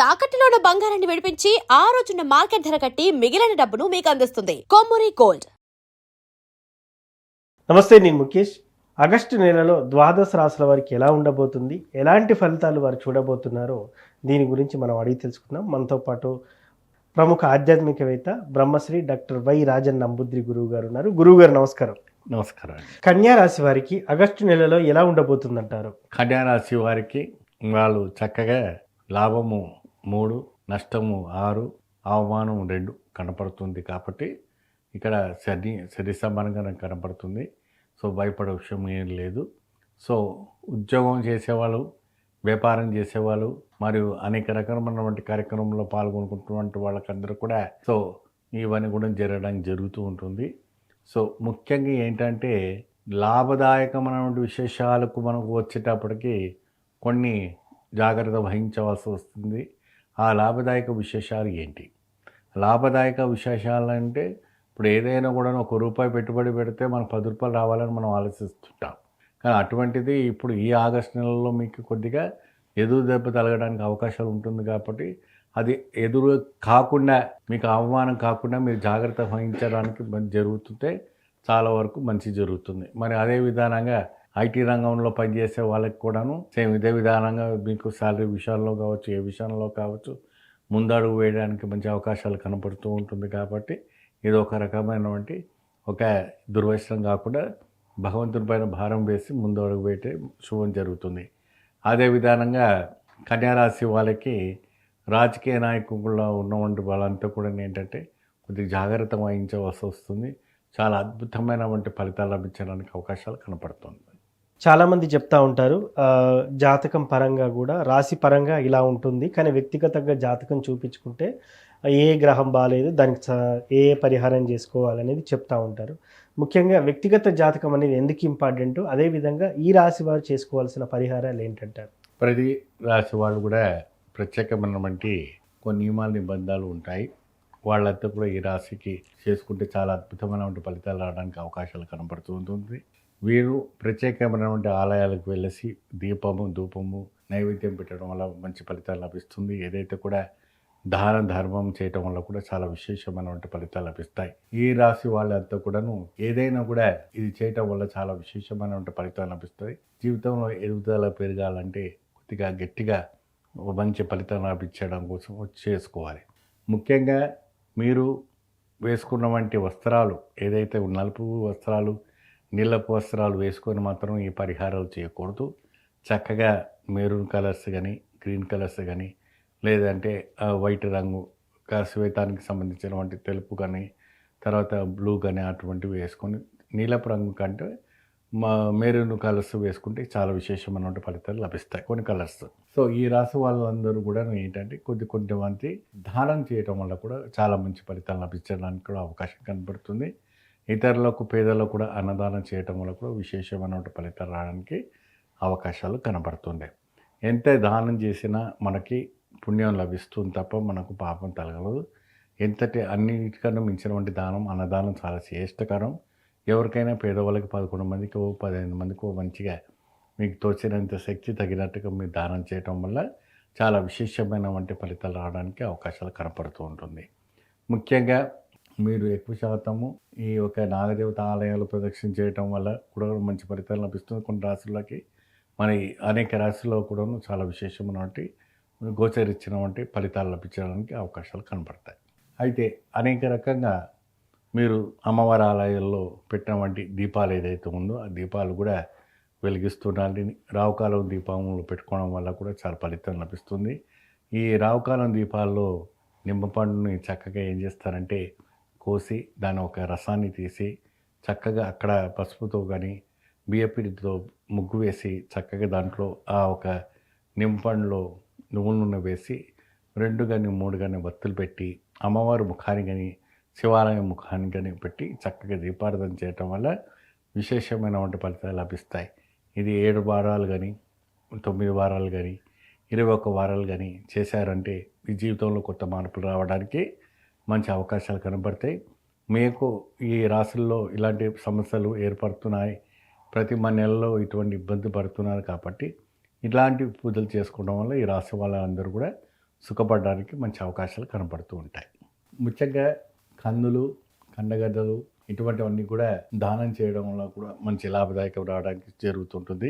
తాకట్టులో ఉన్న బంగారాన్ని విడిపించి ఆ రోజున్న మార్కెట్ ధర కట్టి మిగిలిన డబ్బును మీకు అందిస్తుంది కొమ్మూరి గోల్డ్. నమస్తే, నేను ముఖేష్. ఆగస్టు నెలలో ద్వాదశ రాశుల వారికి ఎలా ఉండబోతుంది, ఎలాంటి ఫలితాలు వారు చూడబోతున్నారో దీని గురించి మనం అడిగి తెలుసుకుందాం. మనతో పాటు ప్రముఖ ఆధ్యాత్మికవేత్త బ్రహ్మశ్రీ డాక్టర్ వై రాజన్ నంబుద్రి గురువు గారు ఉన్నారు. గురువు గారు నమస్కారం. నమస్కారం. కన్యా రాశి వారికి ఆగస్టు నెలలో ఎలా ఉండబోతుందంటారు? కన్యా రాశి వారికి వాళ్ళు చక్కగా లాభము 3, నష్టము 6, అవమానం 2 కనపడుతుంది. కాబట్టి ఇక్కడ శని సమానంగా నాకు కనపడుతుంది. సో భయపడే విషయం ఏం లేదు. సో ఉద్యోగం చేసేవాళ్ళు, వ్యాపారం చేసేవాళ్ళు మరియు అనేక రకమైనటువంటి కార్యక్రమంలో పాల్గొనుకుంటున్నటువంటి వాళ్ళకందరూ కూడా సో ఇవన్నీ కూడా జరుగుతూ ఉంటుంది. సో ముఖ్యంగా ఏంటంటే లాభదాయకమైనటువంటి విశేషాలకు మనకు వచ్చేటప్పటికి కొన్ని జాగ్రత్త వహించవలసి వస్తుంది. ఆ లాభదాయక విశేషాలు ఏంటి? లాభదాయక విశేషాలు అంటే ఇప్పుడు ఏదైనా కూడా ₹1 పెట్టుబడి పెడితే మనకు ₹10 రావాలని మనం ఆలోచిస్తుంటాం. కానీ అటువంటిది ఇప్పుడు ఈ ఆగస్టు నెలలో మీకు కొద్దిగా ఎదురు దెబ్బ తగలడానికి అవకాశాలు ఉంటుంది. కాబట్టి అది ఎదురు కాకుండా, మీకు అవమానం కాకుండా మీరు జాగ్రత్త వహించడానికి జరుగుతుంటే చాలా వరకు మంచి జరుగుతుంది. మరి అదే విధానంగా ఐటీ రంగంలో పనిచేసే వాళ్ళకి కూడాను సేమ్ ఇదే విధానంగా మీకు శాలరీ విషయాల్లో కావచ్చు, ఏ విషయంలో కావచ్చు ముందడుగు వేయడానికి మంచి అవకాశాలు కనపడుతూ ఉంటుంది. కాబట్టి ఇది ఒక రకమైనటువంటి ఒక దుర్వ్యసనం కాకుండా భగవంతుని పైన భారం వేసి ముందు అడుగు వేయటే శుభం జరుగుతుంది. అదే విధానంగా కన్యారాశి వాళ్ళకి రాజకీయ నాయకుల్లో ఉన్నటువంటి వాళ్ళంతా కూడా ఏంటంటే కొద్దిగా జాగ్రత్త వహించవలసి వస్తుంది. చాలా అద్భుతమైనటువంటి ఫలితాలు లభించడానికి అవకాశాలు కనపడుతుంది. చాలామంది చెప్తా ఉంటారు జాతకం పరంగా కూడా రాశి పరంగా ఇలా ఉంటుంది, కానీ వ్యక్తిగతంగా జాతకం చూపించుకుంటే ఏ గ్రహం బాగాలేదు, దానికి ఏ పరిహారం చేసుకోవాలనేది చెప్తా ఉంటారు. ముఖ్యంగా వ్యక్తిగత జాతకం అనేది ఎందుకు ఇంపార్టెంట్, అదేవిధంగా ఈ రాశి వారు చేసుకోవాల్సిన పరిహారాలు ఏంటంటారు? ప్రతి రాశి వాళ్ళు కూడా ప్రత్యేకమైనటువంటి కొన్ని నియమాలు నిబంధనలు ఉంటాయి. వాళ్ళంతా కూడా ఈ రాశికి చేసుకుంటే చాలా అద్భుతమైనటువంటి ఫలితాలు రావడానికి అవకాశాలు కనపడుతూ ఉంటుంది. వీరు ప్రత్యేకమైనటువంటి ఆలయాలకు వెళ్ళేసి దీపము, ధూపము, నైవేద్యం పెట్టడం వల్ల మంచి ఫలితాలు లభిస్తుంది. ఏదైతే కూడా ధర్మం చేయటం వల్ల కూడా చాలా విశేషమైనటువంటి ఫలితాలు లభిస్తాయి. ఈ రాశి వాళ్ళంతా కూడాను ఏదైనా కూడా ఇది చేయటం వల్ల చాలా విశేషమైనటువంటి ఫలితాలు లభిస్తాయి. జీవితంలో ఎదుగుదల పెరగాలంటే కొద్దిగా గట్టిగా మంచి ఫలితాలు లభించడం కోసం చేసుకోవాలి. ముఖ్యంగా మీరు వేసుకున్నటువంటి వస్త్రాలు ఏదైతే నలుపు వస్త్రాలు, నీలపు వస్త్రాలు వేసుకొని మాత్రం ఈ పరిహారాలు చేయకూడదు. చక్కగా మెరూన్ కలర్స్ కానీ, గ్రీన్ కలర్స్ కానీ, లేదంటే వైట్ రంగు, శ్వేతానికి సంబంధించినటువంటి తెలుపు కానీ, తర్వాత బ్లూ కానీ అటువంటివి వేసుకొని, నీలపు రంగు కంటే మెరూన్ కలర్స్ వేసుకుంటే చాలా విశేషమైనటువంటి ఫలితాలు లభిస్తాయి కొన్ని కలర్స్. సో ఈ రాశి వాళ్ళందరూ కూడా ఏంటంటే కొంతమంది దానం చేయటం వల్ల కూడా చాలా మంచి ఫలితాలు లభించడానికి కూడా అవకాశం కనబడుతుంది. ఇతరులకు, పేదలకు కూడా అన్నదానం చేయటం వల్ల కూడా విశేషమైనటువంటి ఫలితాలు రావడానికి అవకాశాలు కనబడుతుంటాయి. ఎంత దానం చేసినా మనకి పుణ్యం లభిస్తుంది తప్ప మనకు పాపం తగలదు. ఎంతటి అన్నిటికన్నా మించినటువంటి దానం అన్నదానం చాలా శ్రేష్టకరం. ఎవరికైనా పేదవాళ్ళకి 11 మందికి 15 మందికి మంచిగా మీకు తోచినంత శక్తి తగినట్టుగా మీరు దానం చేయటం వల్ల చాలా విశేషమైనటువంటి ఫలితాలు రావడానికి అవకాశాలు కనపడుతూ ఉంటుంది. ముఖ్యంగా మీరు ఎక్కువ శాతము ఈ ఒక నాగదేవత ఆలయాలు ప్రదక్షిణ చేయటం వల్ల కూడా మంచి ఫలితాలు లభిస్తుంది. కొన్ని రాశులకి మన అనేక రాశుల్లో కూడా చాలా విశేషమైనటువంటి గోచరించినటువంటి ఫలితాలు లభించడానికి అవకాశాలు కనపడతాయి. అయితే అనేక రకంగా మీరు అమ్మవారి ఆలయాల్లో పెట్టినటువంటి దీపాలు ఏదైతే ఉందో ఆ దీపాలు కూడా వెలిగిస్తుండాలి. రావుకాలం దీపములు పెట్టుకోవడం వల్ల కూడా చాలా ఫలితం లభిస్తుంది. ఈ రావుకాలం దీపాల్లో నిమ్మపండుని చక్కగా ఏం చేస్తారంటే కోసి దాని ఒక రసాన్ని తీసి చక్కగా అక్కడ పసుపుతో కానీ బియ్యపిండితో ముగ్గు వేసి చక్కగా దాంట్లో ఆ ఒక నిమ్మపండులో నువ్వుల నూనె వేసి 2 కానీ 3 కానీ వత్తులు పెట్టి అమ్మవారి ముఖాన్ని కానీ శివాలయం ముఖాన్ని కానీ పెట్టి చక్కగా దీపారాధన చేయటం వల్ల విశేషమైనటువంటి ఫలితాలు లభిస్తాయి. ఇది 7 వారాలు కానీ 9 వారాలు కానీ 21 వారాలు కానీ చేశారంటే మీ జీవితంలో కొత్త మార్పులు రావడానికి మంచి అవకాశాలు కనబడతాయి. మీకు ఈ రాశుల్లో ఇలాంటి సమస్యలు ఏర్పడుతున్నాయి, ప్రతి నెలలో ఇటువంటి ఇబ్బంది పడుతున్నారు. కాబట్టి ఇలాంటి పూజలు చేసుకోవడం వల్ల ఈ రాశి వాళ్ళందరూ కూడా సుఖపడడానికి మంచి అవకాశాలు కనపడుతూ ఉంటాయి. ముఖ్యంగా కందులు, కందగడ్డలు ఇటువంటివన్నీ కూడా దానం చేయడం వల్ల కూడా మంచి లాభదాయకం రావడానికి జరుగుతుంటుంది.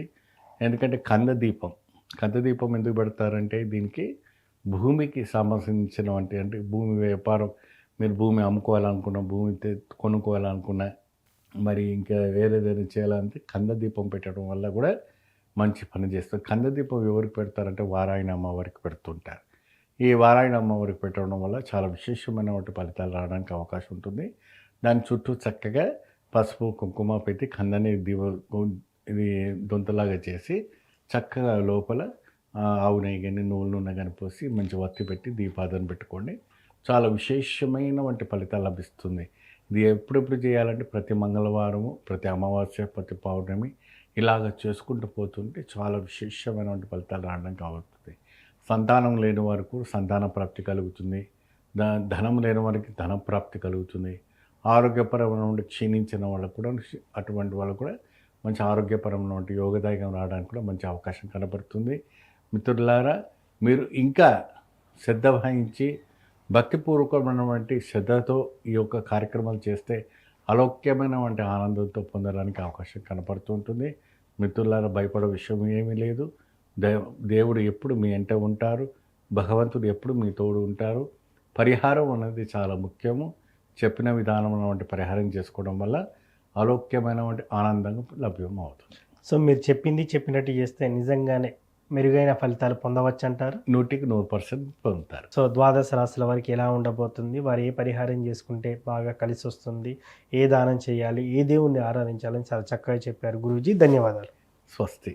ఎందుకంటే కందదీపం ఎందుకు పెడతారంటే దీనికి భూమికి సంబంధించినవంటి అంటే భూమి వ్యాపారం, మీరు భూమి అమ్ముకోవాలనుకున్న, భూమి కొనుక్కోవాలనుకున్న, మరి ఇంకా వేరేదైనా చేయాలంటే కందదీపం పెట్టడం వల్ల కూడా మంచి పని చేస్తారు. కందదీపం ఎవరికి పెడతారంటే వారాయణ అమ్మవారికి పెడుతుంటారు. ఈ వారాయణ అమ్మవారికి పెట్టడం వల్ల చాలా విశేషమైనటువంటి ఫలితాలు రావడానికి అవకాశం ఉంటుంది. దాని చుట్టూ చక్కగా పసుపు కుంకుమ పెట్టి కందని ఇది దొంతలాగా చేసి చక్కగా లోపల ఆవు నెయ్యి కానీ నువ్వుల నూనె కానీ పోసి మంచి వత్తి పెట్టి దీపాదన పెట్టుకోండి. చాలా విశేషమైనటువంటి ఫలితాలు లభిస్తుంది. ఇది ఎప్పుడెప్పుడు చేయాలంటే ప్రతి మంగళవారము, ప్రతి అమావాస్య, ప్రతి పౌర్ణమి ఇలాగ చేసుకుంటూ పోతుంటే చాలా విశేషమైనటువంటి ఫలితాలు రావడానికి అవుతుంది. సంతానం లేని వారికి సంతాన ప్రాప్తి కలుగుతుంది. ధనం లేని వారికి ధన ప్రాప్తి కలుగుతుంది. ఆరోగ్యపరమైన క్షీణించిన వాళ్ళకు కూడా అటువంటి వాళ్ళకు కూడా మంచి ఆరోగ్యపరమైన యోగదాయకం రావడానికి కూడా మంచి అవకాశం కనబడుతుంది. మిత్రులారా, మీరు ఇంకా శ్రద్ధ వహించి భక్తిపూర్వకమైనటువంటి శ్రద్ధతో ఈ యొక్క కార్యక్రమాలు చేస్తే అలౌక్యమైనటువంటి ఆనందంతో పొందడానికి అవకాశం కనపడుతూ ఉంటుంది. మిత్రులారా, భయపడే విషయం ఏమీ లేదు. దేవుడు ఎప్పుడు మీ వెంట ఉంటారు. భగవంతుడు ఎప్పుడు మీ తోడు ఉంటారు. పరిహారం అనేది చాలా ముఖ్యము. చెప్పిన విధానం వంటి పరిహారం చేసుకోవడం వల్ల అలౌక్యమైనటువంటి ఆనందంగా లభ్యం అవుతుంది. సో మీరు చెప్పినట్టు చేస్తే నిజంగానే మెరుగైన ఫలితాలు పొందవచ్చు అంటారు? 100% పొందుతారు. సో ద్వాదశ రాశుల వారికి ఎలా ఉండబోతుంది, వారు ఏ పరిహారం చేసుకుంటే బాగా కలిసి వస్తుంది, ఏ దానం చేయాలి, ఏ దేవుణ్ణి ఆరాధించాలని చాలా చక్కగా చెప్పారు గురూజీ. ధన్యవాదాలు. స్వస్తి.